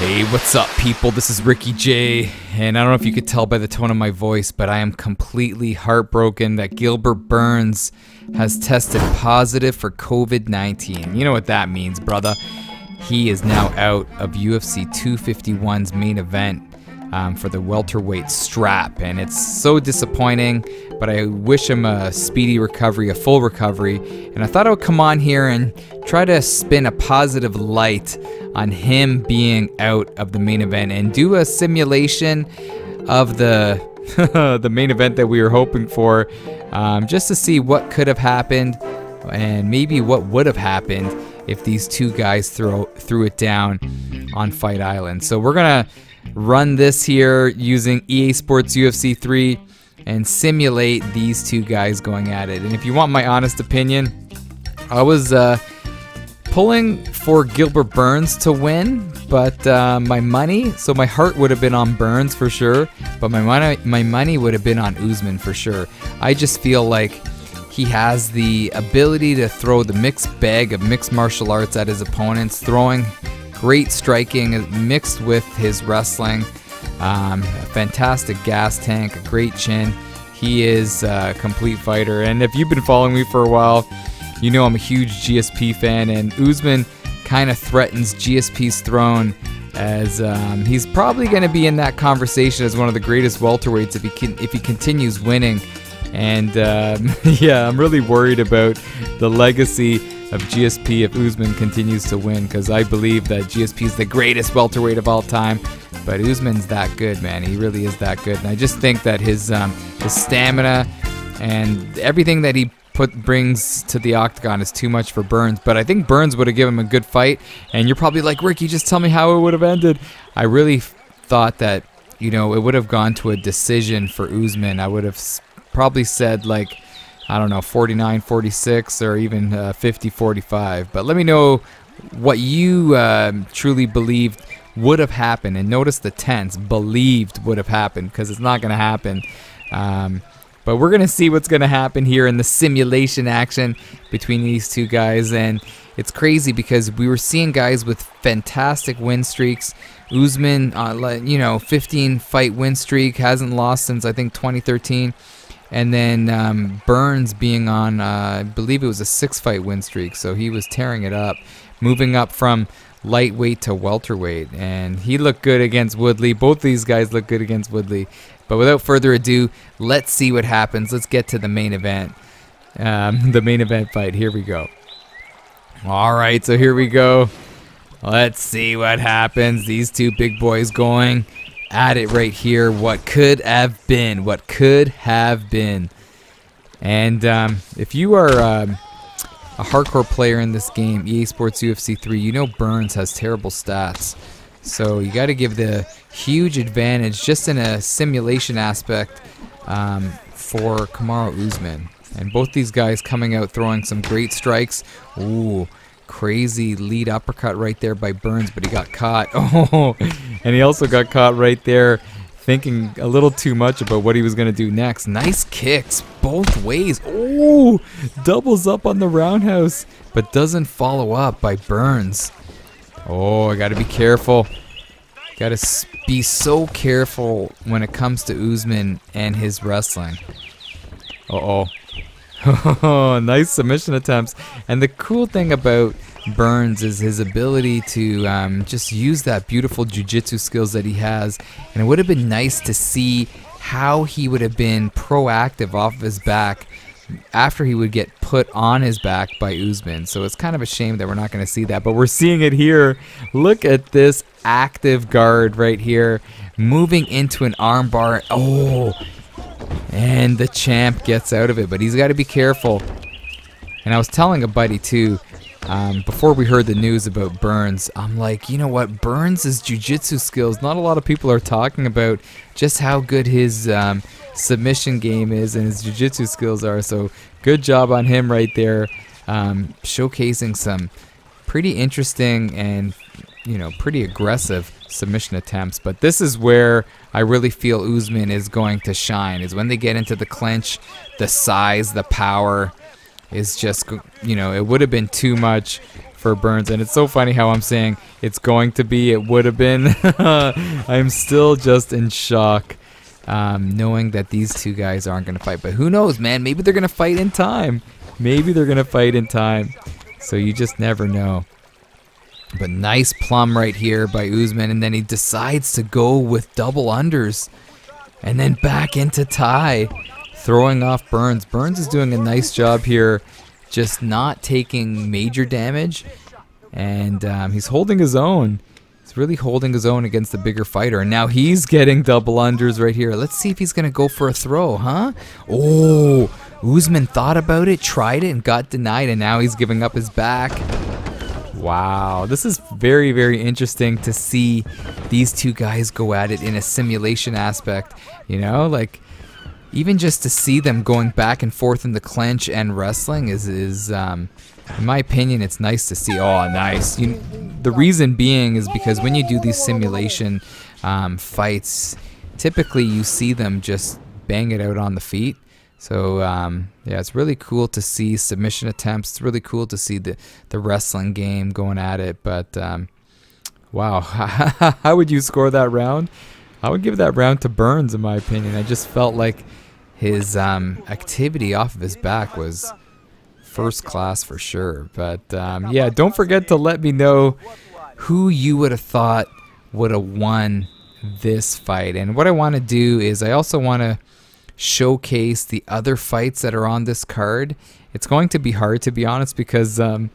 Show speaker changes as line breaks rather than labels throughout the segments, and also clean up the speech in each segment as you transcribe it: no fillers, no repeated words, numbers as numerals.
Hey, what's up, people? This is Ricky J, and I don't know if you could tell by the tone of my voice, but I am completely heartbroken that Gilbert Burns has tested positive for COVID-19. You know what that means, brother. He is now out of UFC 251's main event for the welterweight strap, and it's so disappointing, but I wish him a speedy recovery, a full recovery, and I thought I would come on here and try to spin a positive light on him being out of the main event and do a simulation of the the main event that we were hoping for, just to see what could have happened and maybe what would have happened if these two guys threw it down on Fight Island. So we're gonna run this here using EA Sports UFC 3 and simulate these two guys going at it. And if you want my honest opinion, I was pulling for Gilbert Burns to win, but my heart would have been on Burns for sure, but my money would have been on Usman for sure. I just feel like he has the ability to throw the mixed bag of mixed martial arts at his opponents, throwing great striking mixed with his wrestling, a fantastic gas tank, a great chin. He is a complete fighter, and if you've been following me for a while, you know I'm a huge GSP fan, and Usman kind of threatens GSP's throne as he's probably going to be in that conversation as one of the greatest welterweights if he continues winning. And yeah, I'm really worried about the legacy of GSP if Usman continues to win, because I believe that GSP is the greatest welterweight of all time. But Usman's that good, man. He really is that good, and I just think that his stamina and everything that he brings to the octagon is too much for Burns. But I think Burns would have given him a good fight. And you're probably like, Ricky, just tell me how it would have ended. I really thought that, you know, it would have gone to a decision for Usman. I would have probably said, like, I don't know, 49-46 or even 50-45. But let me know what you truly believed would have happened. And notice the tense, believed would have happened, because it's not going to happen. But we're going to see what's going to happen here in the simulation action between these two guys. And it's crazy because we were seeing guys with fantastic win streaks. Usman, 15-fight win streak, hasn't lost since, I think, 2013. And then Burns being on, I believe it was a 6-fight win streak. So he was tearing it up, moving up from lightweight to welterweight. And he looked good against Woodley. Both these guys look good against Woodley. But without further ado, let's see what happens. Let's get to the main event. The main event fight. Here we go. All right, so here we go. Let's see what happens. These two big boys going at it right here. What could have been? What could have been? And if you are a hardcore player in this game, EA Sports UFC 3, you know Burns has terrible stats. So you got to give the huge advantage just in a simulation aspect for Kamaru Usman. And both these guys coming out throwing some great strikes. Ooh, crazy lead uppercut right there by Burns, but he got caught. Oh, and he also got caught right there thinking a little too much about what he was going to do next. Nice kicks both ways. Oh, doubles up on the roundhouse, but doesn't follow up by Burns. Oh, I got to be careful. Got to be so careful when it comes to Usman and his wrestling. Uh-oh. Nice submission attempts. And the cool thing about Burns is his ability to just use that beautiful jiu-jitsu skills that he has. And it would have been nice to see how he would have been proactive off of his back after he would get put on his back by Usman. So it's kind of a shame that we're not going to see that, but we're seeing it here. Look at this active guard right here, moving into an armbar. Oh, and the champ gets out of it, but he's got to be careful. And I was telling a buddy too, before we heard the news about Burns, I'm like, you know what, Burns' jiu-jitsu skills, not a lot of people are talking about just how good his submission game is and his jiu-jitsu skills are. So good job on him right there, showcasing some pretty interesting and, you know, pretty aggressive submission attempts. But this is where I really feel Usman is going to shine, is when they get into the clinch. The size, the power is just, you know, it would have been too much for for Burns, and it's so funny how I'm saying it's going to be, it would have been. I'm still just in shock, knowing that these two guys aren't going to fight. But who knows, man? Maybe they're going to fight in time. Maybe they're going to fight in time. So you just never know. But nice plum right here by Usman, and then he decides to go with double unders. And then back into tie, throwing off Burns. Burns is doing a nice job here, just not taking major damage. And he's holding his own. He's really holding his own against the bigger fighter. And now he's getting double unders right here. Let's see if he's going to go for a throw, huh? Oh, Usman thought about it, tried it, and got denied. And now he's giving up his back. Wow, this is very, very interesting to see these two guys go at it in a simulation aspect. You know, like, even just to see them going back and forth in the clinch and wrestling is in my opinion, it's nice to see. Oh, nice. The reason being is because when you do these simulation fights, typically you see them just bang it out on the feet. So, yeah, it's really cool to see submission attempts. It's really cool to see the wrestling game going at it. But, wow, how would you score that round? I would give that round to Burns, in my opinion. I just felt like his activity off of his back was first class for sure. But, yeah, don't forget to let me know who you would have thought would have won this fight. And what I want to do is I also want to showcase the other fights that are on this card. It's going to be hard, to be honest, because a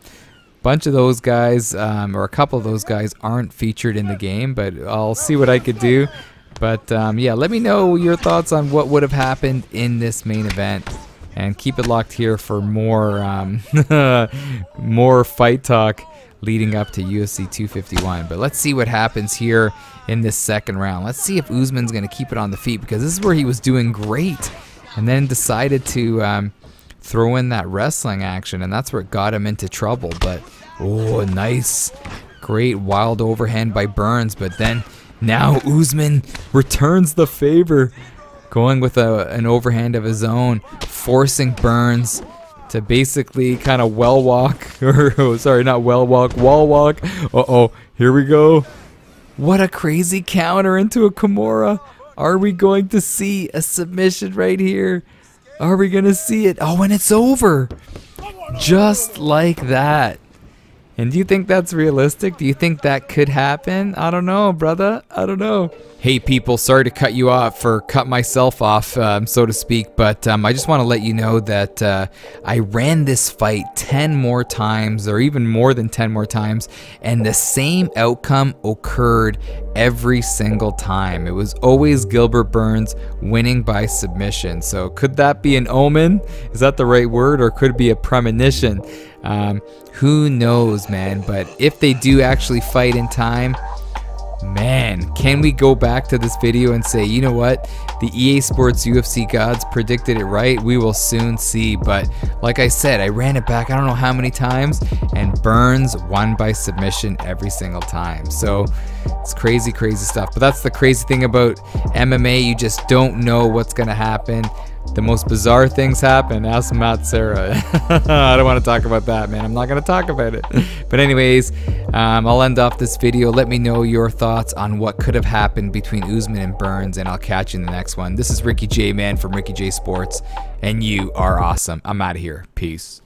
bunch of those guys, or a couple of those guys, aren't featured in the game, but I'll see what I could do. But yeah, let me know your thoughts on what would have happened in this main event, and keep it locked here for more more fight talk leading up to UFC 251. But let's see what happens here in this second round. Let's see if Usman's going to keep it on the feet, because this is where he was doing great and then decided to throw in that wrestling action, and that's where it got him into trouble. But, oh, nice. Great wild overhand by Burns, but then now Usman returns the favor, going with an overhand of his own, forcing Burns to basically kind of well walk, or oh, sorry, not well walk, wall walk. Uh-oh, here we go. What a crazy counter into a Kimura. Are we going to see a submission right here? Are we going to see it? Oh, and it's over. Just like that. And do you think that's realistic? Do you think that could happen? I don't know, brother. I don't know. Hey, people, sorry to cut you off, or cut myself off, so to speak, but I just want to let you know that I ran this fight 10 more times, or even more than 10 more times, and the same outcome occurred every single time. It was always Gilbert Burns winning by submission. So could that be an omen? Is that the right word? Or could it be a premonition? Who knows, man? But if they do actually fight in time, man, can we go back to this video and say, you know what, the EA Sports UFC gods predicted it right? We will soon see. But like I said, I ran it back I don't know how many times, and Burns won by submission every single time. So it's crazy, crazy stuff. But that's the crazy thing about MMA. You just don't know what's gonna happen. The most bizarre things happen. Ask Matt Serra. I don't want to talk about that, man. I'm not going to talk about it. But anyways, I'll end off this video. Let me know your thoughts on what could have happened between Usman and Burns, and I'll catch you in the next one. This is Ricky J, man, from Ricky J Sports, and you are awesome. I'm out of here. Peace.